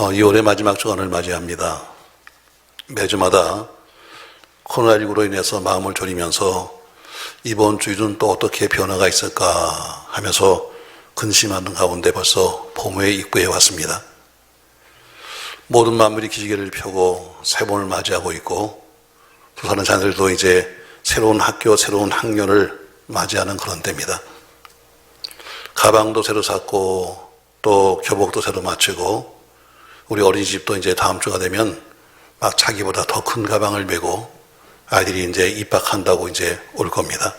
2월의 마지막 주간을 맞이합니다. 매주마다 코로나19로 인해서 마음을 졸이면서 이번 주일은 또 어떻게 변화가 있을까 하면서 근심하는 가운데 벌써 봄에 입구해 왔습니다. 모든 만물이 기지개를 펴고 새 봄을 맞이하고 있고 또 사는 자녀들도 이제 새로운 학교, 새로운 학년을 맞이하는 그런 때입니다. 가방도 새로 샀고 또 교복도 새로 맞추고 우리 어린이집도 이제 다음 주가 되면 막 자기보다 더 큰 가방을 메고 아이들이 이제 입학한다고 이제 올 겁니다.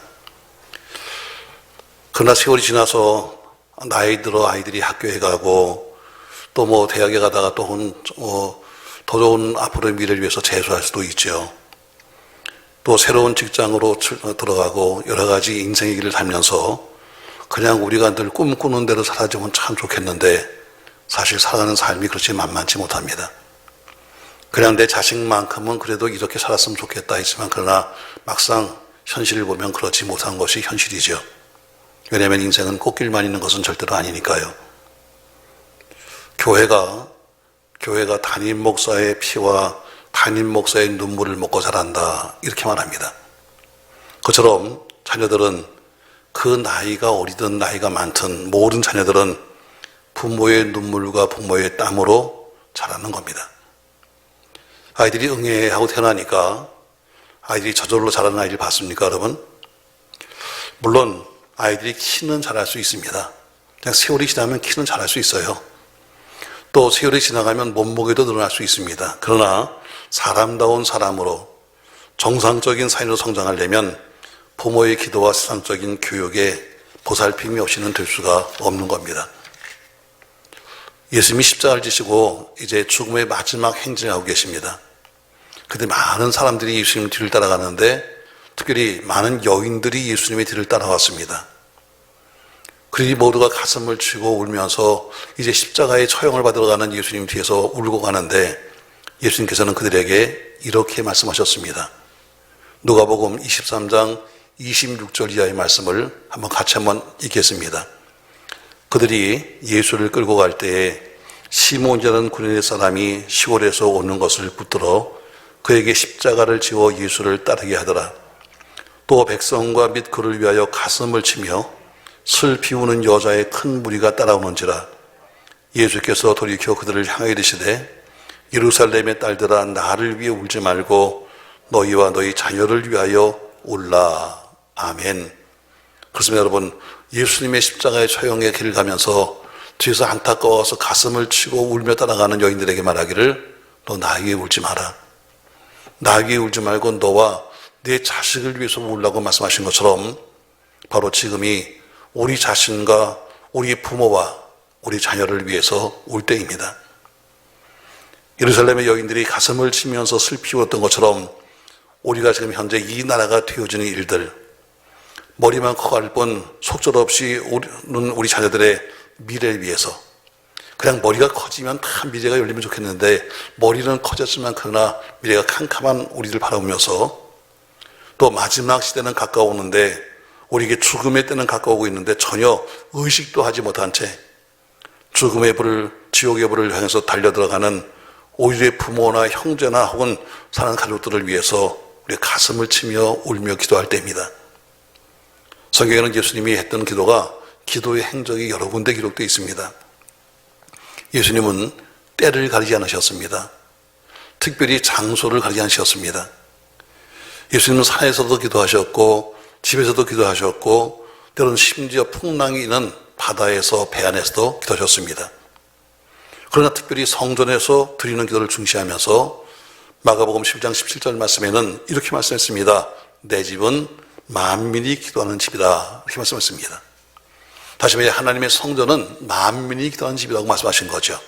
그러나 세월이 지나서 나이 들어 아이들이 학교에 가고 또 뭐 대학에 가다가 또 더 좋은 앞으로의 미래를 위해서 재수할 수도 있죠. 또 새로운 직장으로 들어가고 여러 가지 인생의 길을 달면서 그냥 우리가 늘 꿈꾸는 대로 살아주면 참 좋겠는데 사실 살아가는 삶이 그렇지 만만치 못합니다. 그냥 내 자식만큼은 그래도 이렇게 살았으면 좋겠다 했지만 그러나 막상 현실을 보면 그렇지 못한 것이 현실이죠. 왜냐하면 인생은 꽃길만 있는 것은 절대로 아니니까요. 교회가 담임 목사의 피와 담임 목사의 눈물을 먹고 자란다 이렇게 말합니다. 그처럼 자녀들은 그 나이가 어리든 나이가 많든 모든 자녀들은 부모의 눈물과 부모의 땀으로 자라는 겁니다. 아이들이 응애하고 태어나니까 아이들이 저절로 자라는 아이를 봤습니까, 여러분? 물론 아이들이 키는 자랄 수 있습니다. 그냥 세월이 지나면 키는 자랄 수 있어요. 또 세월이 지나가면 몸무게도 늘어날 수 있습니다. 그러나 사람다운 사람으로 정상적인 사인으로 성장하려면 부모의 기도와 세상적인 교육에 보살핌이 없이는 될 수가 없는 겁니다. 예수님이 십자가를 지시고 이제 죽음의 마지막 행진을 하고 계십니다. 그런데 많은 사람들이 예수님 뒤를 따라가는데 특별히 많은 여인들이 예수님의 뒤를 따라왔습니다. 그들이 모두가 가슴을 치고 울면서 이제 십자가의 처형을 받으러 가는 예수님 뒤에서 울고 가는데 예수님께서는 그들에게 이렇게 말씀하셨습니다. 누가복음 23장 26절 이하의 말씀을 같이 읽겠습니다. 그들이 예수를 끌고 갈 때에 시몬이라는 구레네 사람이 시골에서 오는 것을 붙들어 그에게 십자가를 지워 예수를 따르게 하더라. 또 백성과 및 그를 위하여 가슴을 치며 슬피 우는 여자의 큰 무리가 따라오는지라. 예수께서 돌이켜 그들을 향하여 이르시되 예루살렘의 딸들아 나를 위해 울지 말고 너희와 너희 자녀를 위하여 울라. 아멘. 그렇습니다, 여러분. 예수님의 십자가의 처형의 길을 가면서 뒤에서 안타까워서 가슴을 치고 울며 따라가는 여인들에게 말하기를 너 나에게 울지 마라. 나에게 울지 말고 너와 내 자식을 위해서 울라고 말씀하신 것처럼 바로 지금이 우리 자신과 우리 부모와 우리 자녀를 위해서 울 때입니다. 예루살렘의 여인들이 가슴을 치면서 슬피 울었던 것처럼 우리가 지금 현재 이 나라가 되어지는 일들, 머리만 커갈 뿐 속절없이 우리 자녀들의 미래를 위해서 그냥 머리가 커지면 다 미래가 열리면 좋겠는데 머리는 커졌지만 그러나 미래가 캄캄한 우리를 바라보면서 또 마지막 시대는 가까우는데 우리에게 죽음의 때는 가까우고 있는데 전혀 의식도 하지 못한 채 죽음의 불을, 지옥의 불을 향해서 달려들어가는 우리의 부모나 형제나 혹은 사는 가족들을 위해서 우리가 가슴을 치며 울며 기도할 때입니다. 성경에는 예수님이 했던 기도가 기도의 행적이 여러 군데 기록되어 있습니다. 예수님은 때를 가리지 않으셨습니다. 특별히 장소를 가리지 않으셨습니다. 예수님은 산에서도 기도하셨고 집에서도 기도하셨고 때로는 심지어 풍랑이 있는 바다에서 배 안에서도 기도하셨습니다. 그러나 특별히 성전에서 드리는 기도를 중시하면서 마가복음 10장 17절 말씀에는 이렇게 말씀했습니다. 내 집은 만민이 기도하는 집이다 이렇게 말씀했습니다. 다시 말해 하나님의 성전은 만민이 기도하는 집이라고 말씀하신 거죠.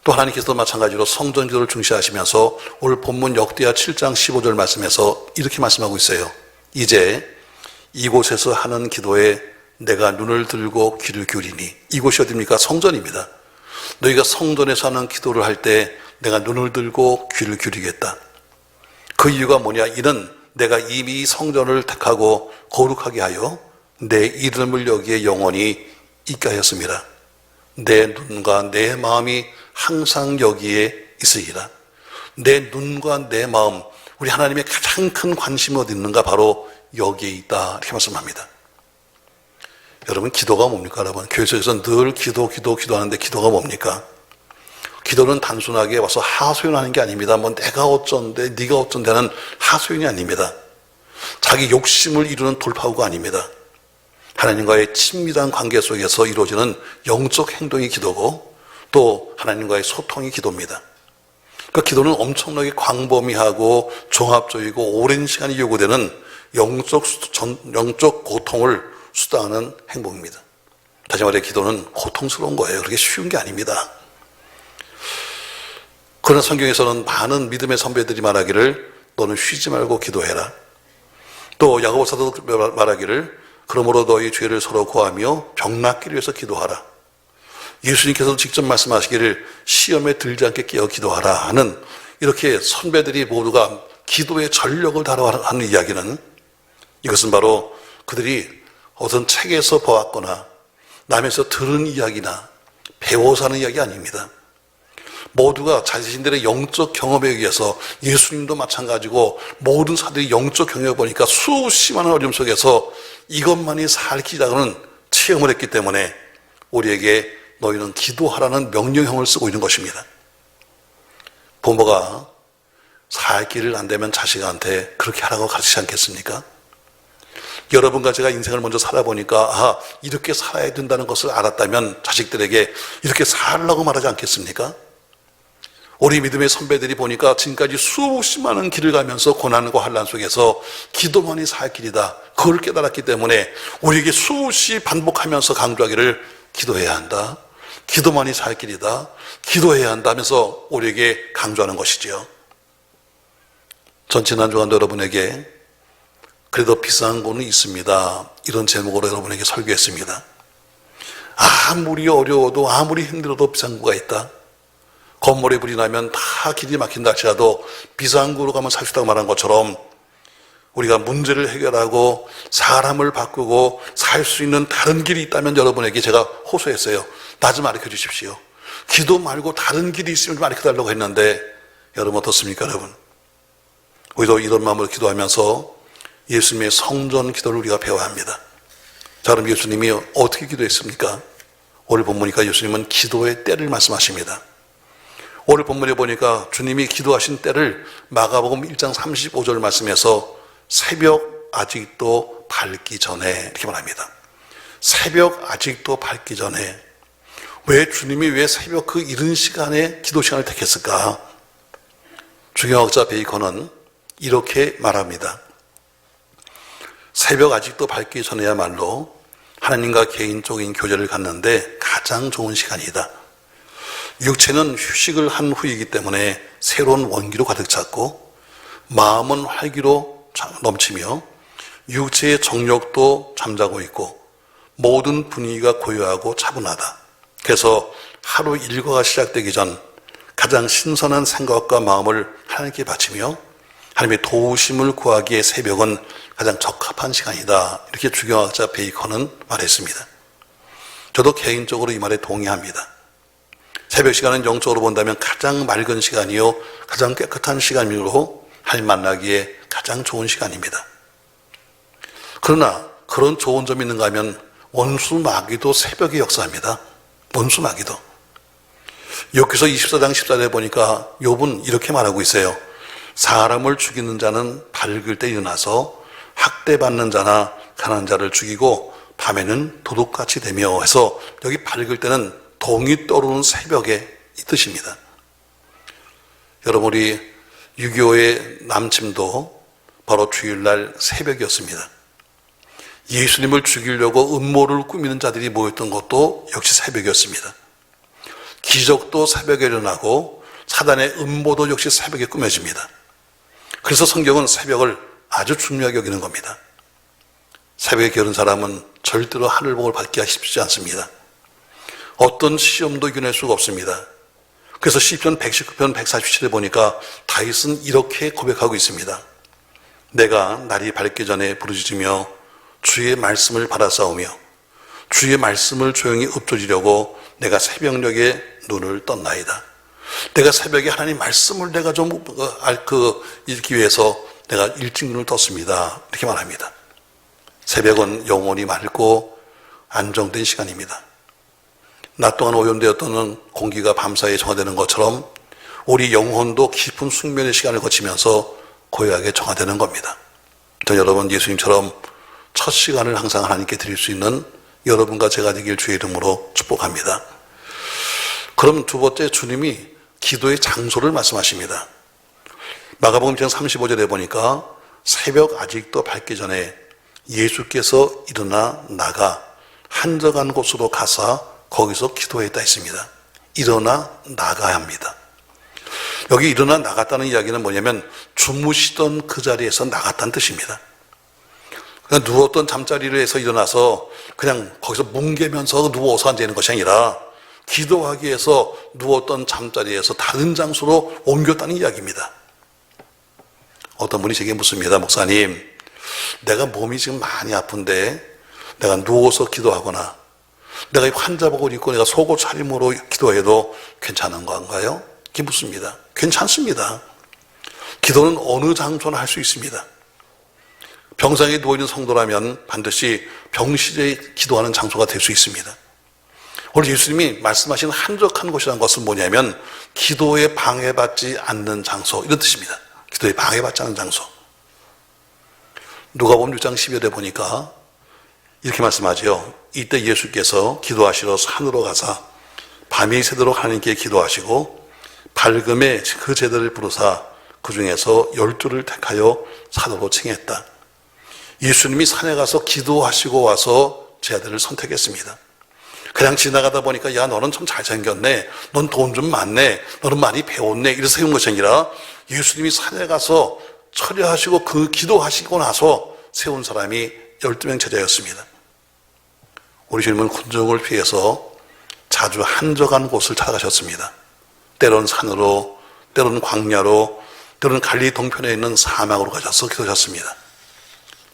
또 하나님께서도 마찬가지로 성전 기도를 중시하시면서 오늘 본문 역대하 7장 15절 말씀에서 이렇게 말씀하고 있어요. 이제 이곳에서 하는 기도에 내가 눈을 들고 귀를 기울이니. 이곳이 어디입니까? 성전입니다. 너희가 성전에서 하는 기도를 할 때 내가 눈을 들고 귀를 기울이겠다. 그 이유가 뭐냐? 이는 내가 이미 성전을 택하고 거룩하게 하여 내 이름을 여기에 영원히 있게 하였습니다. 내 눈과 내 마음이 항상 여기에 있으리라. 내 눈과 내 마음, 우리 하나님의 가장 큰 관심이 어디 있는가? 바로 여기에 있다. 이렇게 말씀합니다. 여러분, 기도가 뭡니까? 여러분, 교회 속에서 늘 기도하는데 기도가 뭡니까? 기도는 단순하게 와서 하소연하는 게 아닙니다. 뭐 내가 어쩐데 네가 어쩐데는 하소연이 아닙니다. 자기 욕심을 이루는 돌파구가 아닙니다. 하나님과의 친밀한 관계 속에서 이루어지는 영적 행동이 기도고 또 하나님과의 소통이 기도입니다. 그 기도는 엄청나게 광범위하고 종합적이고 오랜 시간이 요구되는 영적 고통을 수다하는 행동입니다. 다시 말해 기도는 고통스러운 거예요. 그렇게 쉬운 게 아닙니다. 그러나 성경에서는 많은 믿음의 선배들이 말하기를 너는 쉬지 말고 기도해라. 또 야고보 사도도 말하기를 그러므로 너희 죄를 서로 고하며 병 낫기를 위해서 기도하라. 예수님께서도 직접 말씀하시기를 시험에 들지 않게 깨어 기도하라 하는 이렇게 선배들이 모두가 기도의 전력을 다뤄하는 이야기는 이것은 바로 그들이 어떤 책에서 보았거나 남에서 들은 이야기나 배워서 하는 이야기 아닙니다. 모두가 자신들의 영적 경험에 의해서 예수님도 마찬가지고 모든 사들이 영적 경험을 보니까 수없이 많은 어려움 속에서 이것만이 살 길이라고는 체험을 했기 때문에 우리에게 너희는 기도하라는 명령형을 쓰고 있는 것입니다. 부모가 살 길을 안 되면 자식한테 그렇게 하라고 가르치지 않겠습니까? 여러분과 제가 인생을 먼저 살아보니까 이렇게 살아야 된다는 것을 알았다면 자식들에게 이렇게 살라고 말하지 않겠습니까? 우리 믿음의 선배들이 보니까 지금까지 수없이 많은 길을 가면서 고난과 환난 속에서 기도만이 살 길이다. 그걸 깨달았기 때문에 우리에게 수없이 반복하면서 강조하기를 기도해야 한다. 기도만이 살 길이다. 기도해야 한다면서 우리에게 강조하는 것이지요. 전 지난 주간도 여러분에게 그래도 비싼 거는 있습니다. 이런 제목으로 여러분에게 설교했습니다. 아무리 어려워도 아무리 힘들어도 비상구가 있다. 건물에 불이 나면 다 길이 막힌다 할지라도 비상구로 가면 살 수 있다고 말한 것처럼 우리가 문제를 해결하고 사람을 바꾸고 살 수 있는 다른 길이 있다면 여러분에게 제가 호소했어요. 나 좀 가르쳐 주십시오. 기도 말고 다른 길이 있으면 좀 가르쳐 달라고 했는데 여러분 어떻습니까 여러분? 우리도 이런 마음으로 기도하면서 예수님의 성전 기도를 우리가 배워야 합니다. 자, 그럼 예수님이 어떻게 기도했습니까? 오늘 본문이니까 예수님은 기도의 때를 말씀하십니다. 오늘 본문에 보니까 주님이 기도하신 때를 마가복음 1장 35절 말씀에서 새벽 아직도 밝기 전에 이렇게 말합니다. 새벽 아직도 밝기 전에. 왜 주님이 왜 새벽 그 이른 시간에 기도 시간을 택했을까? 중경학자 베이컨은 이렇게 말합니다. 새벽 아직도 밝기 전에야말로 하나님과 개인적인 교제를 갖는데 가장 좋은 시간이다. 육체는 휴식을 한 후이기 때문에 새로운 원기로 가득 찼고 마음은 활기로 넘치며 육체의 정욕도 잠자고 있고 모든 분위기가 고요하고 차분하다. 그래서 하루 일과가 시작되기 전 가장 신선한 생각과 마음을 하나님께 바치며 하나님의 도우심을 구하기에 새벽은 가장 적합한 시간이다. 이렇게 주경학자 베이컨은 말했습니다. 저도 개인적으로 이 말에 동의합니다. 새벽 시간은 영적으로 본다면 가장 맑은 시간이요 가장 깨끗한 시간으로 하나님 만나기에 가장 좋은 시간입니다. 그러나 그런 좋은 점이 있는가 하면 원수 마귀도 새벽에 역사합니다. 원수 마귀도. 욥기서 24장 14절에 보니까 욥은 이렇게 말하고 있어요. 사람을 죽이는 자는 밝을 때 일어나서 학대받는 자나 가난한 자를 죽이고 밤에는 도둑같이 되며 해서 여기 밝을 때는 동이 떠오르는 새벽에 이 뜻입니다. 여러분 우리 6.25의 남침도 바로 주일날 새벽이었습니다. 예수님을 죽이려고 음모를 꾸미는 자들이 모였던 것도 역시 새벽이었습니다. 기적도 새벽에 일어나고 사단의 음모도 역시 새벽에 꾸며집니다. 그래서 성경은 새벽을 아주 중요하게 여기는 겁니다. 새벽에 깨어난 사람은 절대로 하늘복을 받기가 쉽지 않습니다. 어떤 시험도 이겨낼 수가 없습니다. 그래서 시편 119편 147에 보니까 다윗은 이렇게 고백하고 있습니다. 내가 날이 밝기 전에 부르짖으며 주의 말씀을 바라싸우며 주의 말씀을 조용히 읊조지려고 내가 새벽녘에 눈을 떴나이다. 내가 새벽에 하나님 말씀을 내가 좀 읽기 위해서 내가 일찍 눈을 떴습니다. 이렇게 말합니다. 새벽은 영혼이 맑고 안정된 시간입니다. 낮 동안 오염되었던 공기가 밤사이에 정화되는 것처럼 우리 영혼도 깊은 숙면의 시간을 거치면서 고요하게 정화되는 겁니다. 저 여러분 예수님처럼 첫 시간을 항상 하나님께 드릴 수 있는 여러분과 제가 되길 주의 이름으로 축복합니다. 그럼 두 번째, 주님이 기도의 장소를 말씀하십니다. 마가복음 35절에 보니까 새벽 아직도 밝기 전에 예수께서 일어나 나가 한적한 곳으로 가사 거기서 기도했다 했습니다. 일어나 나가야 합니다. 여기 일어나 나갔다는 이야기는 뭐냐면 주무시던 그 자리에서 나갔다는 뜻입니다. 그냥 누웠던 잠자리를 해서 일어나서 그냥 거기서 뭉개면서 누워서 앉아있는 것이 아니라 기도하기 위해서 누웠던 잠자리에서 다른 장소로 옮겼다는 이야기입니다. 어떤 분이 제게 묻습니다. 목사님, 내가 몸이 지금 많이 아픈데 내가 누워서 기도하거나 내가 환자복을 입고 내가 속옷 차림으로 기도해도 괜찮은 건가요? 이렇게 묻습니다. 괜찮습니다. 기도는 어느 장소나 할 수 있습니다. 병상에 누워있는 성도라면 반드시 병실에 기도하는 장소가 될 수 있습니다. 오늘 예수님이 말씀하신 한적한 곳이라는 것은 뭐냐면 기도에 방해받지 않는 장소, 이런 뜻입니다. 기도에 방해받지 않는 장소. 누가복음 6장 12절에 보니까 이렇게 말씀하죠. 이때 예수께서 기도하시러 산으로 가사 밤이 새도록 하나님께 기도하시고 밝음에 그 제자를 부르사 그 중에서 12를 택하여 사도로 칭했다. 예수님이 산에 가서 기도하시고 와서 제자들을 선택했습니다. 그냥 지나가다 보니까 야 너는 참 잘생겼네, 넌 돈 좀 많네, 너는 많이 배웠네, 이래서 세운 것이 아니라 예수님이 산에 가서 처리하시고 그 기도하시고 나서 세운 사람이 12명 제자였습니다. 우리 주님은 군중을 피해서 자주 한적한 곳을 찾아가셨습니다. 때로는 산으로, 때로는 광야로, 때로는 갈릴리 동편에 있는 사막으로 가셔서 기도하셨습니다.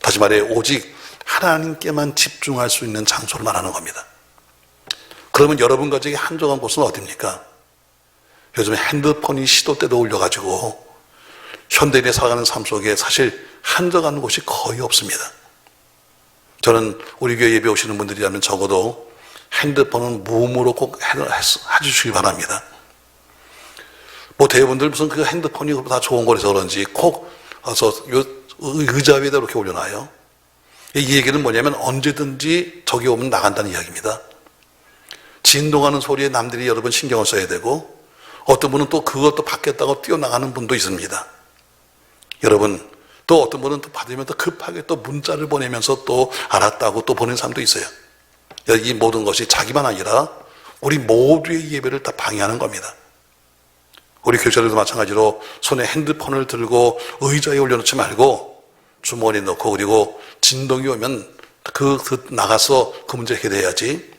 다시 말해 오직 하나님께만 집중할 수 있는 장소를 말하는 겁니다. 그러면 여러분과 저에게 한적한 곳은 어디입니까? 요즘에 핸드폰이 시도 때도 올려가지고 현대인이 살아가는 삶 속에 사실 한적한 곳이 거의 없습니다. 저는 우리 교회 예배 오시는 분들이라면 적어도 핸드폰은 무음으로 꼭 해주시기 바랍니다. 뭐 대부분들 무슨 그 핸드폰이 다 좋은 거라서 그런지 꼭 와서 의자 위에다 이렇게 올려놔요. 이 얘기는 뭐냐면 언제든지 저기 오면 나간다는 이야기입니다. 진동하는 소리에 남들이 여러분 신경을 써야 되고 어떤 분은 또 그것도 받겠다고 뛰어나가는 분도 있습니다. 여러분 또 어떤 분은 또 받으면 또 급하게 또 문자를 보내면서 또 알았다고 또 보낸 사람도 있어요. 이 모든 것이 자기만 아니라 우리 모두의 예배를 다 방해하는 겁니다. 우리 교회들도 마찬가지로 손에 핸드폰을 들고 의자에 올려놓지 말고 주머니에 넣고 그리고 진동이 오면 나가서 그 문제 해결해야지.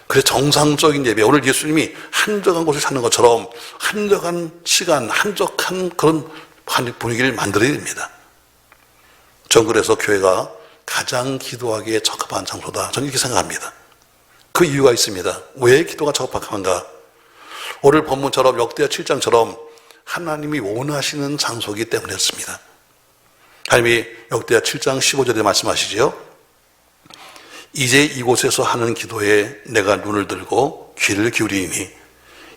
그래서 정상적인 예배, 오늘 예수님이 한적한 곳을 찾는 것처럼 한적한 시간, 한적한 그런 분위기를 만들어야 됩니다. 전 그래서 교회가 가장 기도하기에 적합한 장소다. 저는 이렇게 생각합니다. 그 이유가 있습니다. 왜 기도가 적합한가? 오늘 본문처럼 역대하 7장처럼 하나님이 원하시는 장소이기 때문이었습니다. 하나님이 역대하 7장 15절에 말씀하시죠. 이제 이곳에서 하는 기도에 내가 눈을 들고 귀를 기울이니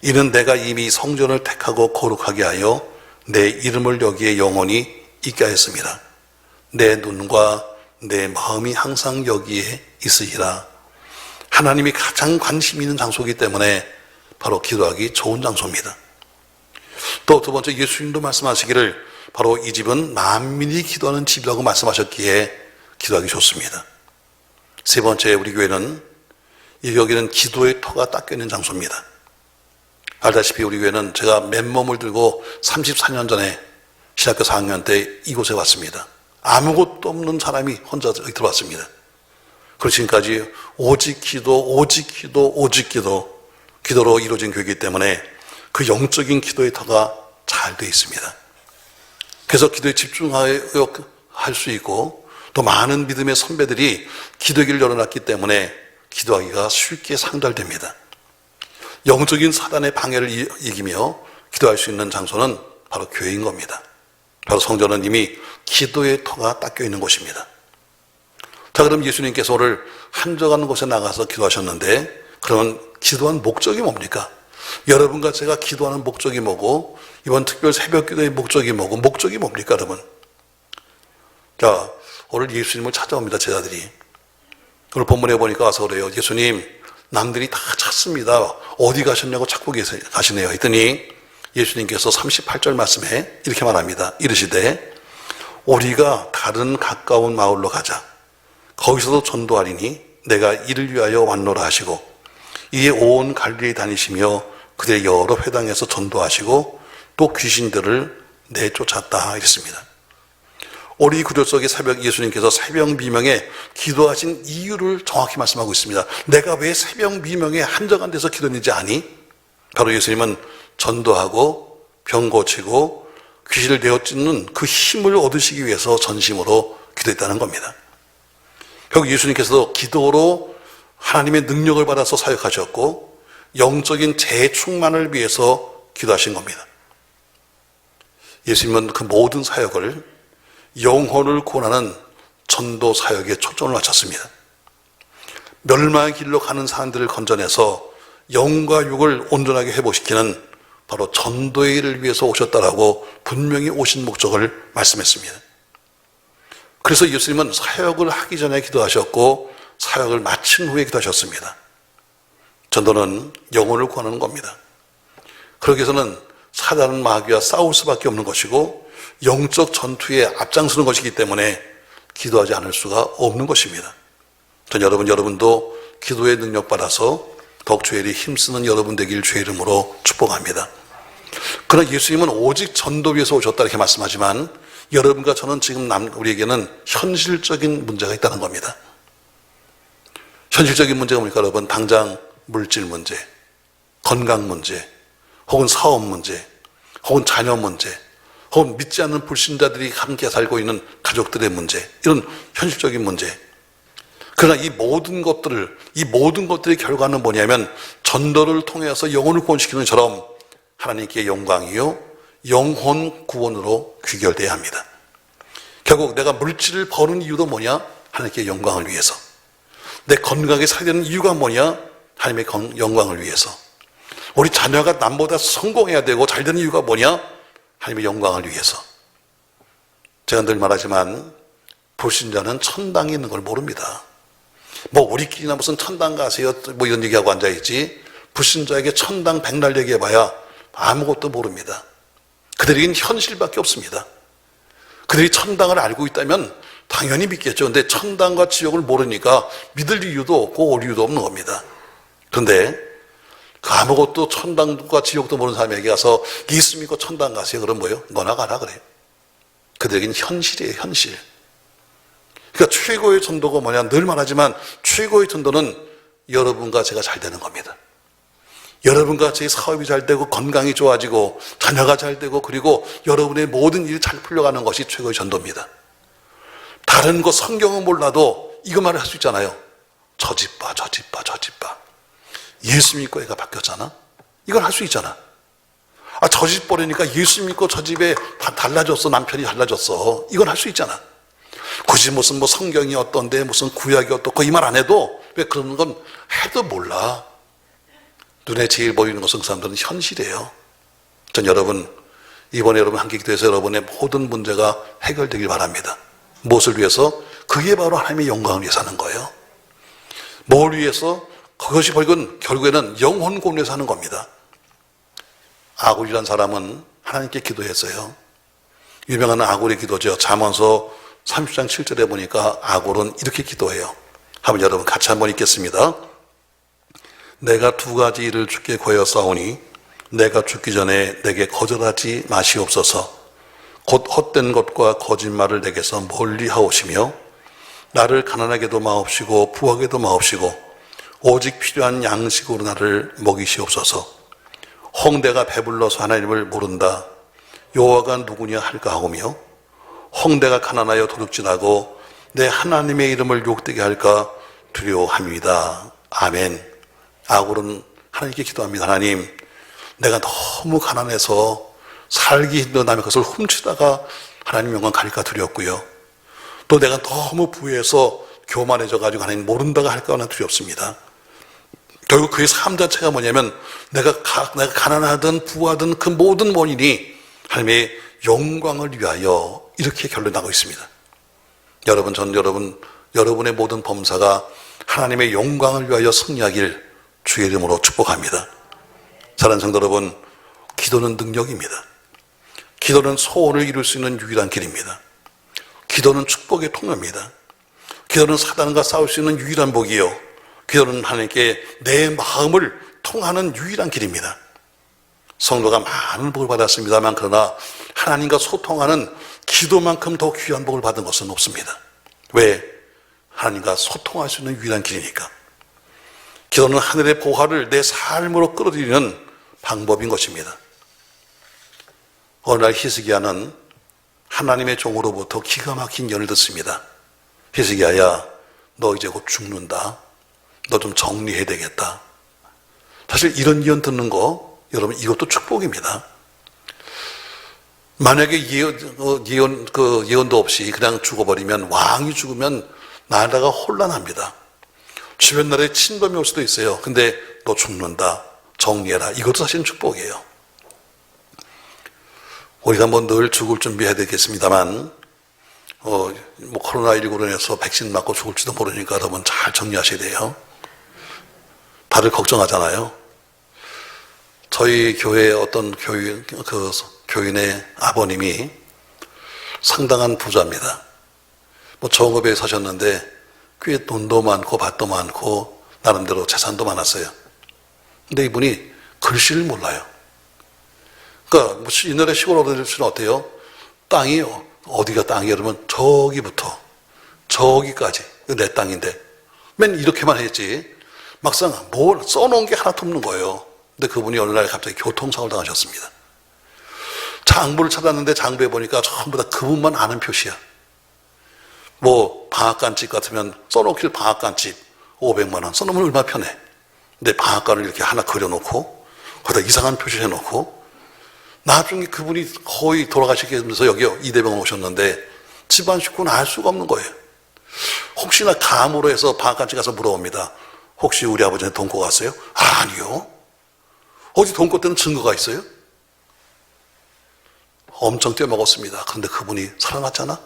이는 내가 이미 성전을 택하고 거룩하게 하여 내 이름을 여기에 영원히 있게 하였습니다. 내 눈과 내 마음이 항상 여기에 있으리라. 하나님이 가장 관심 있는 장소이기 때문에 바로 기도하기 좋은 장소입니다. 또 두 번째, 예수님도 말씀하시기를 바로 이 집은 만민이 기도하는 집이라고 말씀하셨기에 기도하기 좋습니다. 세 번째, 우리 교회는 여기는 기도의 터가 닦여있는 장소입니다. 알다시피 우리 교회는 제가 맨몸을 들고 34년 전에 신학교 4학년 때 이곳에 왔습니다. 아무것도 없는 사람이 혼자 여기 들어왔습니다. 그리고 지금까지 오직 기도, 오직 기도, 오직 기도, 기도로 이루어진 교회이기 때문에 그 영적인 기도의 터가 잘 되어 있습니다. 그래서 기도에 집중할 수 있고 또 많은 믿음의 선배들이 기도의 길을 열어놨기 때문에 기도하기가 쉽게 상달됩니다. 영적인 사단의 방해를 이기며 기도할 수 있는 장소는 바로 교회인 겁니다. 바로 성전은 이미 기도의 터가 닦여 있는 곳입니다. 자, 그럼 예수님께서 오늘 한적한 곳에 나가서 기도하셨는데, 그러면 기도한 목적이 뭡니까? 여러분과 제가 기도하는 목적이 뭐고, 이번 특별 새벽 기도의 목적이 뭐고, 목적이 뭡니까, 여러분? 자, 오늘 예수님을 찾아옵니다, 제자들이. 오늘 본문에 보니까 와서 그래요. 예수님, 남들이 다 찾습니다. 어디 가셨냐고 찾고 가시네요. 했더니 예수님께서 38절 말씀에 이렇게 말합니다. 이르시되, 우리가 다른 가까운 마을로 가자. 거기서도 전도하리니 내가 이를 위하여 왔노라 하시고, 이에 온 갈릴리 다니시며 그들의 여러 회당에서 전도하시고 또 귀신들을 내쫓았다 이랬습니다. 우리 구절 속의 새벽, 예수님께서 새벽 미명에 기도하신 이유를 정확히 말씀하고 있습니다. 내가 왜 새벽 미명에 한적한 데서 기도했는지 아니? 바로 예수님은 전도하고 병 고치고 귀신을 내어쫓는 그 힘을 얻으시기 위해서 전심으로 기도했다는 겁니다. 결국 예수님께서도 기도로 하나님의 능력을 받아서 사역하셨고 영적인 재충만을 위해서 기도하신 겁니다. 예수님은 그 모든 사역을 영혼을 구원하는 전도 사역에 초점을 맞췄습니다. 멸망의 길로 가는 사람들을 건져내서 영과 육을 온전하게 회복시키는 바로 전도의 일을 위해서 오셨다라고 분명히 오신 목적을 말씀했습니다. 그래서 예수님은 사역을 하기 전에 기도하셨고 사역을 마친 후에 기도하셨습니다. 전도는 영혼을 구하는 겁니다. 그러기 위해서는 사단은 마귀와 싸울 수밖에 없는 것이고 영적 전투에 앞장서는 것이기 때문에 기도하지 않을 수가 없는 것입니다. 전 여러분도 기도의 능력 받아서 더욱 주의 일에 힘쓰는 여러분 되길 주의 이름으로 축복합니다. 그러나 예수님은 오직 전도 위해서 오셨다 이렇게 말씀하지만 여러분과 저는 지금 우리에게는 현실적인 문제가 있다는 겁니다. 현실적인 문제가 뭡니까 여러분? 당장 물질 문제, 건강 문제, 혹은 사업 문제, 혹은 자녀 문제, 혹은 믿지 않는 불신자들이 함께 살고 있는 가족들의 문제, 이런 현실적인 문제. 그러나 이 모든 것들의 결과는 뭐냐면 전도를 통해서 영혼을 구원시키는 것처럼 하나님께 영광이요 영혼 구원으로 귀결돼야 합니다. 결국 내가 물질을 버는 이유도 뭐냐? 하나님께 영광을 위해서. 내 건강하게 살아야 되는 이유가 뭐냐? 하나님의 영광을 위해서. 우리 자녀가 남보다 성공해야 되고 잘 되는 이유가 뭐냐? 하나님의 영광을 위해서. 제가 늘 말하지만 불신자는 천당에 있는 걸 모릅니다. 우리끼리나 무슨 천당 가세요 이런 얘기하고 앉아있지, 불신자에게 천당 백날 얘기해봐야 아무것도 모릅니다. 그들에겐 현실밖에 없습니다. 그들이 천당을 알고 있다면 당연히 믿겠죠. 근데 천당과 지옥을 모르니까 믿을 이유도 없고 올 이유도 없는 겁니다. 그런데 그 아무것도 천당과 지옥도 모르는 사람에게 가서 예수 믿고 천당 가세요. 그럼 뭐예요? 너나 가라 그래요. 그들에겐 현실이에요, 현실. 그러니까 최고의 전도가 뭐냐? 늘 말하지만 최고의 전도는 여러분과 제가 잘 되는 겁니다. 여러분과 제 사업이 잘 되고 건강이 좋아지고 자녀가 잘 되고 그리고 여러분의 모든 일이 잘 풀려가는 것이 최고의 전도입니다. 다른 거 성경은 몰라도 이것만 할 수 있잖아요. 저 집 봐, 저 집 봐, 저 집 봐. 예수 믿고 애가 바뀌었잖아. 이걸 할 수 있잖아. 저 집 버리니까 예수 믿고 저 집에 달라졌어. 남편이 달라졌어. 이건 할 수 있잖아. 굳이 무슨 성경이 어떤데 무슨 구약이 어떻고 이 말 안 해도 왜 그런 건 해도 몰라. 눈에 제일 보이는 것은 그 사람들은 현실이에요. 전 이번에 여러분 함께 기도해서 여러분의 모든 문제가 해결되길 바랍니다. 무엇을 위해서? 그게 바로 하나님의 영광을 위해서 하는 거예요. 뭘 위해서? 그것이 결국에는 영혼 구원을 위해서 하는 겁니다. 아굴이라는 사람은 하나님께 기도했어요. 유명한 아굴의 기도죠. 잠언서 30장 7절에 보니까 아굴은 이렇게 기도해요. 한번 여러분 같이 한번 읽겠습니다. 내가 두 가지 일을 주께 구하였사오니 내가 죽기 전에 내게 거절하지 마시옵소서. 곧 헛된 것과 거짓말을 내게서 멀리 하오시며 나를 가난하게도 마옵시고 부하게도 마옵시고 오직 필요한 양식으로 나를 먹이시옵소서. 혹 내가 배불러서 하나님을 모른다 여호와가 누구냐 할까 하오며 혹 내가 가난하여 도둑질하고 내 하나님의 이름을 욕되게 할까 두려워합니다. 아멘. 아굴은 하나님께 기도합니다. 하나님, 내가 너무 가난해서 살기 힘든 남의 것을 훔치다가 하나님 영광 가릴까 두렵고요. 또 내가 너무 부해서 교만해져가지고 하나님 모른다가 할까 하나 두렵습니다. 결국 그의 삶 자체가 뭐냐면 내가 가난하든 부하든 그 모든 원인이 하나님의 영광을 위하여 이렇게 결론나고 있습니다. 전 여러분의 모든 범사가 하나님의 영광을 위하여 승리하길 주의 이름으로 축복합니다. 사랑하는 성도 여러분, 기도는 능력입니다. 기도는 소원을 이룰 수 있는 유일한 길입니다. 기도는 축복의 통로입니다. 기도는 사단과 싸울 수 있는 유일한 복이요, 기도는 하나님께 내 마음을 통하는 유일한 길입니다. 성도가 많은 복을 받았습니다만 그러나 하나님과 소통하는 기도만큼 더 귀한 복을 받은 것은 없습니다. 왜? 하나님과 소통할 수 있는 유일한 길이니까. 기도는 하늘의 보화를 내 삶으로 끌어들이는 방법인 것입니다. 어느 날 히스기야는 하나님의 종으로부터 기가 막힌 예언을 듣습니다. 히스기야야, 너 이제 곧 죽는다. 너 좀 정리해야 되겠다. 사실 이런 예언 듣는 거, 여러분, 이것도 축복입니다. 만약에 예언도 없이 그냥 죽어버리면, 왕이 죽으면 나라가 혼란합니다. 주변 나라에 침범이 올 수도 있어요. 근데 너 죽는다, 정리해라. 이것도 사실은 축복이에요. 우리가 뭐 늘 죽을 준비해야 되겠습니다만, 코로나19로 인해서 백신 맞고 죽을지도 모르니까 여러분 잘 정리하셔야 돼요. 다들 걱정하잖아요. 저희 교회 어떤 교인의 아버님이 상당한 부자입니다. 정읍에 사셨는데 꽤 돈도 많고 밭도 많고 나름대로 재산도 많았어요. 근데 이분이 글씨를 몰라요. 그러니까 옛날에 시골 어른들은 어때요? 땅이 어디가 땅이에요? 그러면 저기부터 저기까지 내 땅인데 맨 이렇게만 했지 막상 뭘 써놓은 게 하나도 없는 거예요. 근데 그분이 어느 날 갑자기 교통사고를 당하셨습니다. 장부를 찾았는데 장부에 보니까 전부 다 그분만 아는 표시야. 방앗간집 같으면 써놓길 방앗간집 500만 원 써놓으면 얼마나 편해. 근데 방앗간을 이렇게 하나 그려놓고 거기다 이상한 표시 해놓고 나중에 그분이 거의 돌아가시면서 여기요 이대병원 오셨는데 집안 식구는 알 수가 없는 거예요. 혹시나 감으로 해서 방앗간집 가서 물어봅니다. 혹시 우리 아버지는 돈고 갔어요? 아니요. 어디 돈고 때는 증거가 있어요? 엄청 떼먹었습니다. 그런데 그분이 살아났잖아?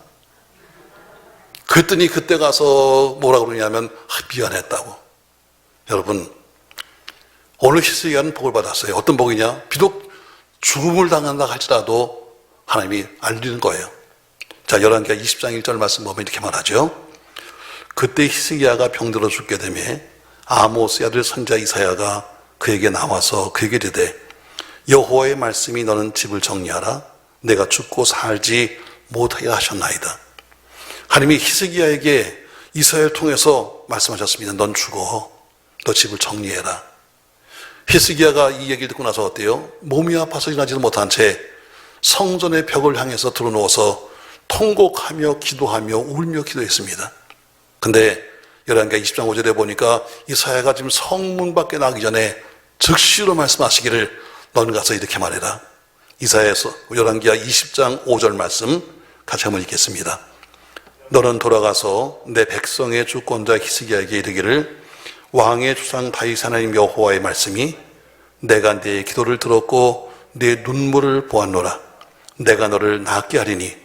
그랬더니 그때 가서 뭐라 그러냐면 미안했다고. 여러분, 오늘 히스기야는 복을 받았어요. 어떤 복이냐? 비록 죽음을 당한다 할지라도 하나님이 알리는 거예요. 자, 열왕기하 20장 1절 말씀 보면 이렇게 말하죠. 그때 히스기야가 병들어 죽게 되며 아모스의 아들 선지자 이사야가 그에게 나와서 그에게 이르되 여호와의 말씀이 너는 집을 정리하라. 내가 죽고 살지 못하게 하셨나이다. 하나님이 히스기야에게 이사야를 통해서 말씀하셨습니다. 넌 죽어. 너 집을 정리해라. 히스기야가 이 얘기를 듣고 나서 어때요? 몸이 아파서 일어나지도 못한 채 성전의 벽을 향해서 드러누워서 통곡하며 기도하며 울며 기도했습니다. 근데 열왕기하 20장 5절에 보니까 이사야가 지금 성문 밖에 나가기 전에 즉시로 말씀하시기를 넌 가서 이렇게 말해라. 이사야서 열왕기하 20장 5절 말씀 같이 한번 읽겠습니다. 너는 돌아가서 내 백성의 주권자 히스기야에게 이르기를 왕의 주상 다윗 하나님 여호와의 말씀이 내가 네 기도를 들었고 네 눈물을 보았노라. 내가 너를 낫게 하리니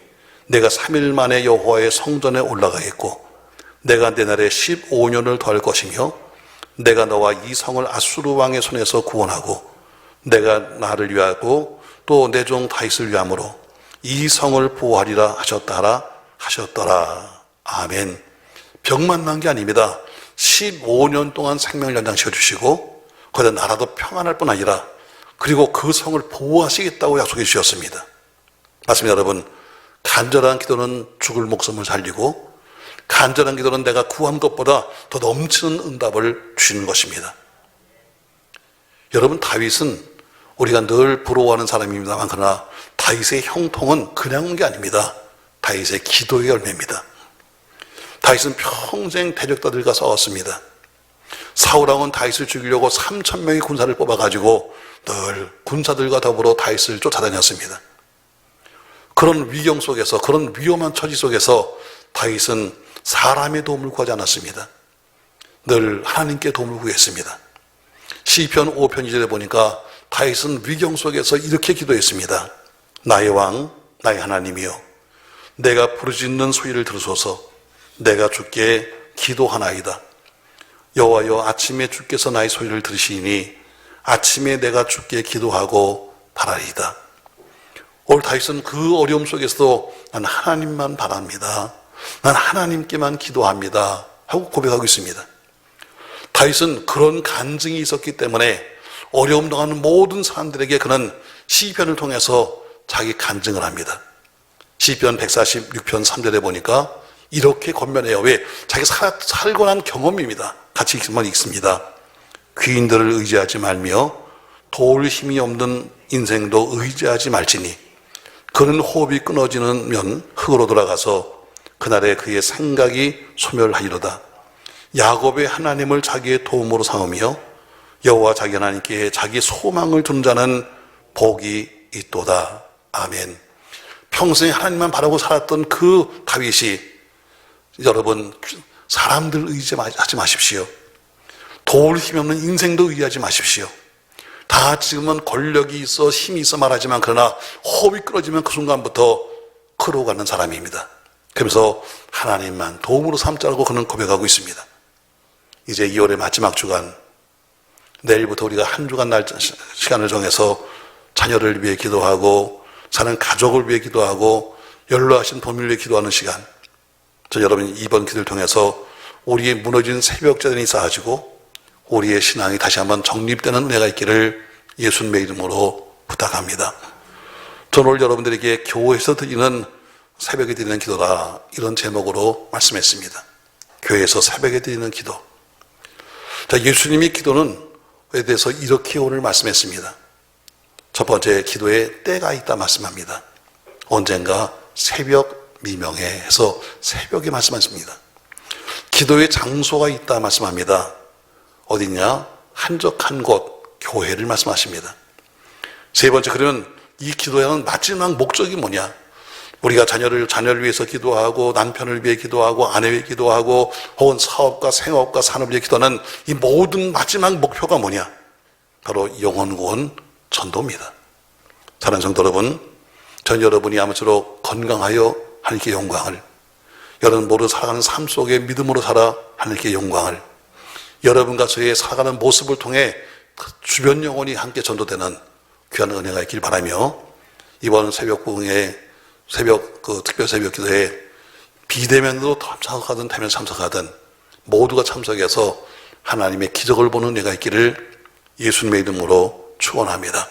내가 3일 만에 여호와의 성전에 올라가겠고 내가 내 날에 15년을 더할 것이며 내가 너와 이 성을 아수르 왕의 손에서 구원하고 내가 나를 위하고 또 내 종 다윗을 위함으로 이 성을 보호하리라 하셨더라. 아멘. 병만 난 게 아닙니다. 15년 동안 생명을 연장시켜 주시고 거기다 나라도 평안할 뿐 아니라 그리고 그 성을 보호하시겠다고 약속해 주셨습니다. 맞습니다, 여러분. 간절한 기도는 죽을 목숨을 살리고 간절한 기도는 내가 구한 것보다 더 넘치는 응답을 주시는 것입니다. 여러분, 다윗은 우리가 늘 부러워하는 사람입니다만 그러나 다윗의 형통은 그냥 온 게 아닙니다. 다윗의 기도의 열매입니다. 다윗은 평생 대적자들과 싸웠습니다. 사울왕은 다윗을 죽이려고 3,000명의 군사를 뽑아가지고 늘 군사들과 더불어 다윗을 쫓아다녔습니다. 그런 위경 속에서, 그런 위험한 처지 속에서 다윗은 사람의 도움을 구하지 않았습니다. 늘 하나님께 도움을 구했습니다. 시편 5편 2절에 보니까 다윗은 위경 속에서 이렇게 기도했습니다. 나의 왕, 나의 하나님이여, 내가 부르짖는 소리를 들으소서. 내가 주께 기도하나이다. 여호와여, 아침에 주께서 나의 소리를 들으시니 아침에 내가 주께 기도하고 바라리이다. 오늘 다윗은 그 어려움 속에서도 난 하나님만 바랍니다. 난 하나님께만 기도합니다 하고 고백하고 있습니다. 다윗은 그런 간증이 있었기 때문에 어려움 당하는 모든 사람들에게 그는 시편을 통해서 자기 간증을 합니다. 시편 146편 3절에 보니까 이렇게 권면해요. 왜? 자기 살고 난 경험입니다. 같이 읽으면 읽습니다. 귀인들을 의지하지 말며 도울 힘이 없는 인생도 의지하지 말지니 그는 호흡이 끊어지면 흙으로 돌아가서 그날에 그의 생각이 소멸하리로다. 야곱의 하나님을 자기의 도움으로 삼으며 여호와 자기 하나님께 자기 소망을 두는 자는 복이 있도다. 아멘. 평생 하나님만 바라고 살았던 그 다윗이, 여러분, 사람들 의지하지 마십시오. 도울 힘이 없는 인생도 의지하지 마십시오. 다 지금은 권력이 있어 힘이 있어 말하지만 그러나 호흡이 끊어지면 그 순간부터 걸어가는 사람입니다. 그러면서 하나님만 도움으로 삼자고 그는 고백하고 있습니다. 이제 2월의 마지막 주간, 내일부터 우리가 한 주간 시간을 정해서 자녀를 위해 기도하고 사는 가족을 위해 기도하고 연로하신 부모를 위해 기도하는 시간, 저 여러분 이번 기도를 통해서 우리의 무너진 새벽전이 쌓아지고 우리의 신앙이 다시 한번 정립되는 은혜가 있기를 예수님의 이름으로 부탁합니다. 저는 오늘 여러분들에게 교회에서 드리는 새벽에 드리는 기도다, 이런 제목으로 말씀했습니다. 교회에서 새벽에 드리는 기도. 자, 예수님이 기도는 에 대해서 이렇게 오늘 말씀했습니다. 첫 번째, 기도에 때가 있다 말씀합니다. 언젠가 새벽 미명에 해서 새벽에 말씀하십니다. 기도의 장소가 있다 말씀합니다. 어디냐? 한적한 곳, 교회를 말씀하십니다. 세 번째, 그러면 이 기도의 마지막 목적이 뭐냐? 우리가 자녀를 위해서 기도하고 남편을 위해 기도하고 아내 위해 기도하고 혹은 사업과 생업과 산업을 위해 기도하는 이 모든 마지막 목표가 뭐냐? 바로 영혼 구원 전도입니다. 사랑하는 성도 여러분, 전 여러분이 아무쪼록 건강하여 하나님께 영광을, 여러분 모두 살아가는 삶 속에 믿음으로 살아 하나님께 영광을, 여러분과 저의 살아가는 모습을 통해 주변 영혼이 함께 전도되는 귀한 은혜가 있길 바라며, 이번 새벽 부흥회 특별 새벽 기도에 비대면으로 참석하든 대면 참석하든 모두가 참석해서 하나님의 기적을 보는 은혜가 있기를 예수님의 이름으로 축원합니다.